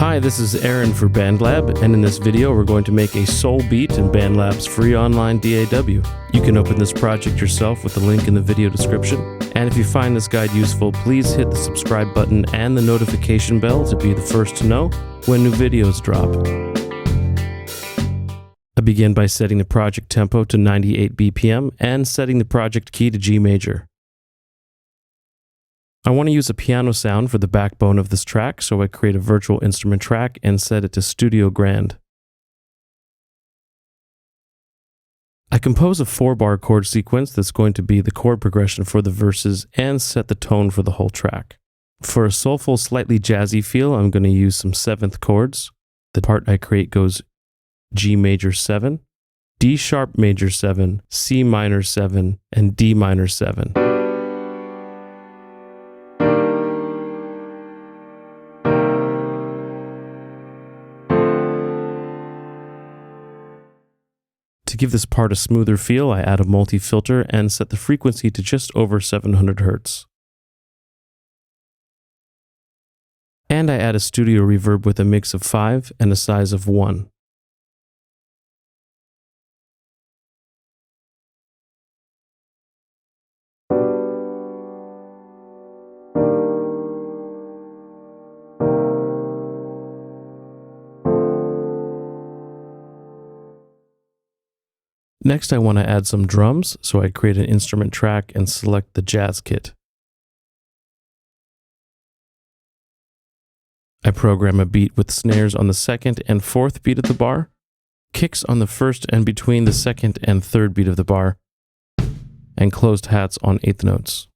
Hi, this is Aaron for BandLab, and in this video we're going to make a soul beat in BandLab's free online DAW. You can open this project yourself with the link in the video description. And if you find this guide useful, please hit the subscribe button and the notification bell to be the first to know when new videos drop. I begin by setting the project tempo to 98 BPM and setting the project key to G major. I want to use a piano sound for the backbone of this track, so I create a virtual instrument track and set it to Studio Grand. I compose a 4-bar chord sequence that's going to be the chord progression for the verses and set the tone for the whole track. For a soulful, slightly jazzy feel, I'm going to use some 7th chords. The part I create goes G major 7, D sharp major 7, C minor 7, and D minor 7. To give this part a smoother feel, I add a multi-filter and set the frequency to just over 700 Hz. And I add a studio reverb with a mix of 5 and a size of 1. Next, I want to add some drums, so I create an instrument track and select the jazz kit. I program a beat with snares on the 2nd and 4th beat of the bar, kicks on the 1st and between the 2nd and 3rd beat of the bar, and closed hats on 8th notes.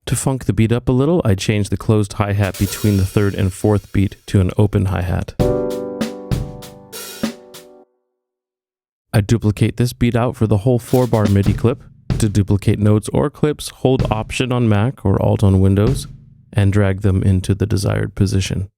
To funk the beat up a little, I change the closed hi-hat between the 3rd and 4th beat to an open hi-hat. I duplicate this beat out for the whole 4-bar MIDI clip. To duplicate notes or clips, hold Option on Mac or Alt on Windows and drag them into the desired position.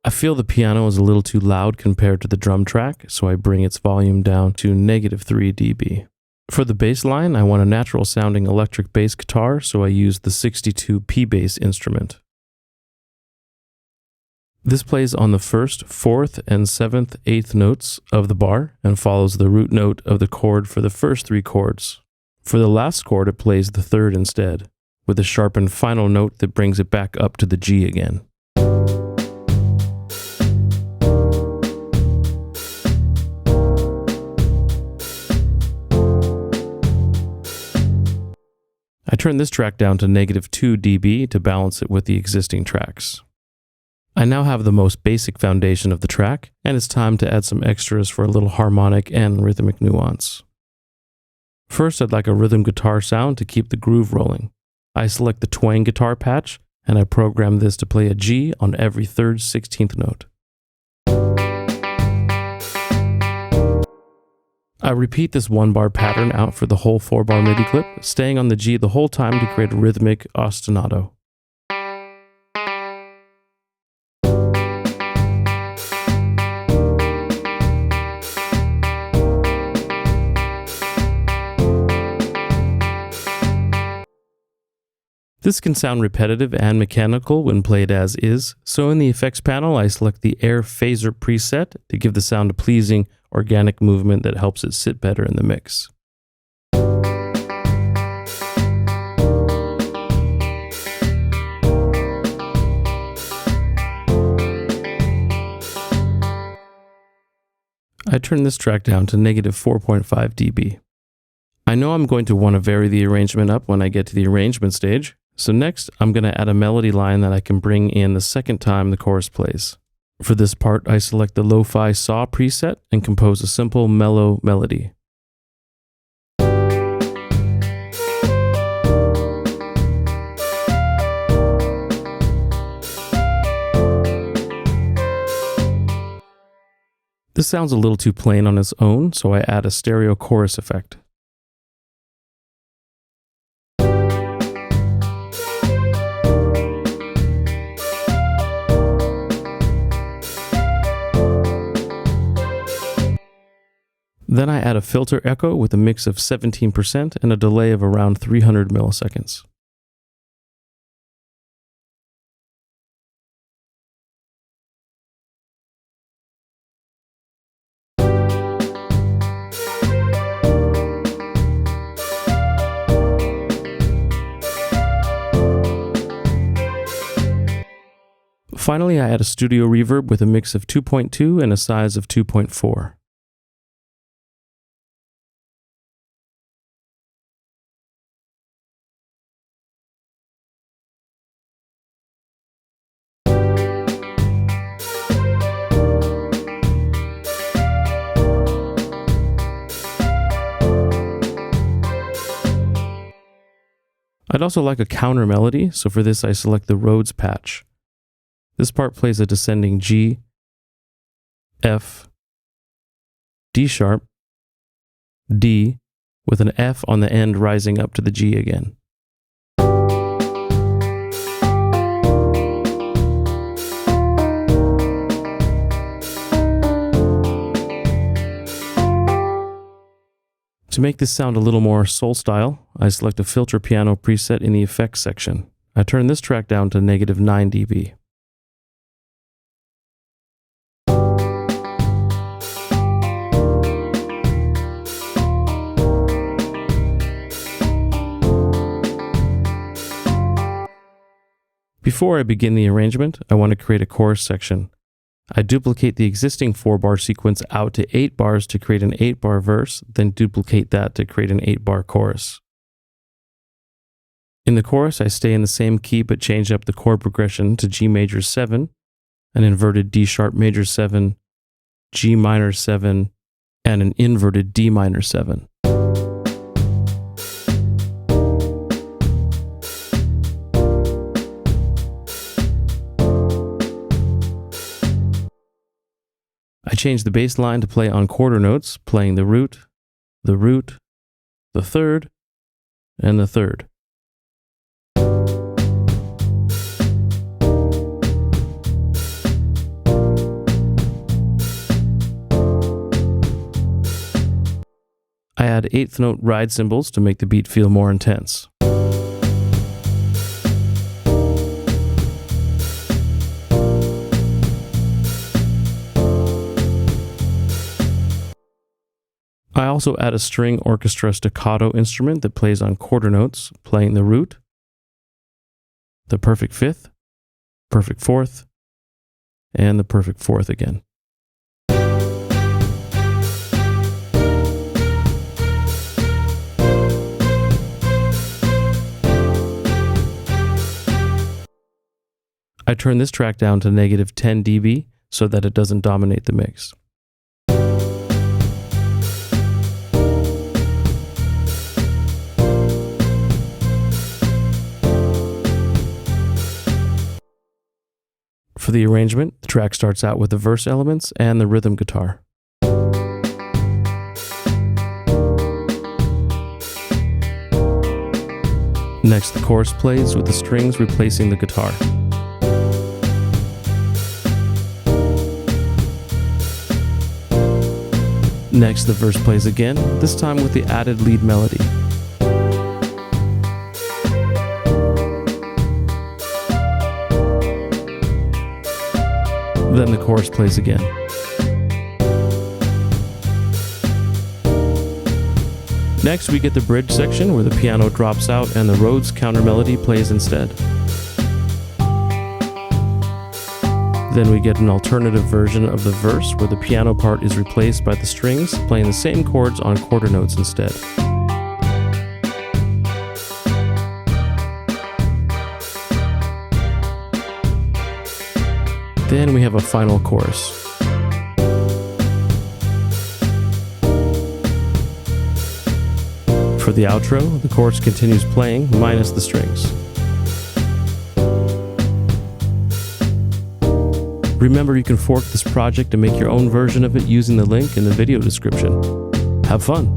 I feel the piano is a little too loud compared to the drum track, so I bring its volume down to -3 dB. For the bass line, I want a natural sounding electric bass guitar, so I use the 62 P-bass instrument. This plays on the 1st, 4th, and 7th, 8th notes of the bar and follows the root note of the chord for the first 3 chords. For the last chord, it plays the 3rd instead, with a sharpened final note that brings it back up to the G again. I turn this track down to -2 dB to balance it with the existing tracks. I now have the most basic foundation of the track, and it's time to add some extras for a little harmonic and rhythmic nuance. First, I'd like a rhythm guitar sound to keep the groove rolling. I select the twang guitar patch, and I program this to play a G on every 3rd 16th note. I repeat this 1-bar pattern out for the whole 4-bar MIDI clip, staying on the G the whole time to create a rhythmic ostinato. This can sound repetitive and mechanical when played as is, so in the effects panel I select the Air Phaser preset to give the sound a pleasing, organic movement that helps it sit better in the mix. I turn this track down to -4.5 dB. I know I'm going to want to vary the arrangement up when I get to the arrangement stage, so next I'm going to add a melody line that I can bring in the 2nd time the chorus plays. For this part, I select the Lo-Fi Saw preset and compose a simple, mellow melody. This sounds a little too plain on its own, so I add a stereo chorus effect. Then I add a filter echo with a mix of 17% and a delay of around 300 milliseconds. Finally, I add a studio reverb with a mix of 2.2 and a size of 2.4. I'd also like a counter melody, so for this I select the Rhodes patch. This part plays a descending G, F, D sharp, D, with an F on the end rising up to the G again. To make this sound a little more soul style, I select a filter piano preset in the effects section. I turn this track down to -9 dB. Before I begin the arrangement, I want to create a chorus section. I duplicate the existing 4-bar sequence out to 8 bars to create an 8-bar verse, then duplicate that to create an 8-bar chorus. In the chorus, I stay in the same key but change up the chord progression to G major 7, an inverted D sharp major 7, G minor 7, and an inverted D minor 7. I change the bass line to play on quarter notes, playing the root, the third, and the third. I add 8th note ride cymbals to make the beat feel more intense. I also add a string orchestra staccato instrument that plays on quarter notes, playing the root, the perfect 5th, perfect 4th, and the perfect 4th again. I turn this track down to -10 dB so that it doesn't dominate the mix. For the arrangement, the track starts out with the verse elements and the rhythm guitar. Next, the chorus plays with the strings replacing the guitar. Next, the verse plays again, this time with the added lead melody. Then the chorus plays again. Next, we get the bridge section where the piano drops out and the Rhodes counter melody plays instead. Then we get an alternative version of the verse where the piano part is replaced by the strings, playing the same chords on quarter notes instead. Then we have a final chorus. For the outro, the chorus continues playing, minus the strings. Remember, you can fork this project and make your own version of it using the link in the video description. Have fun!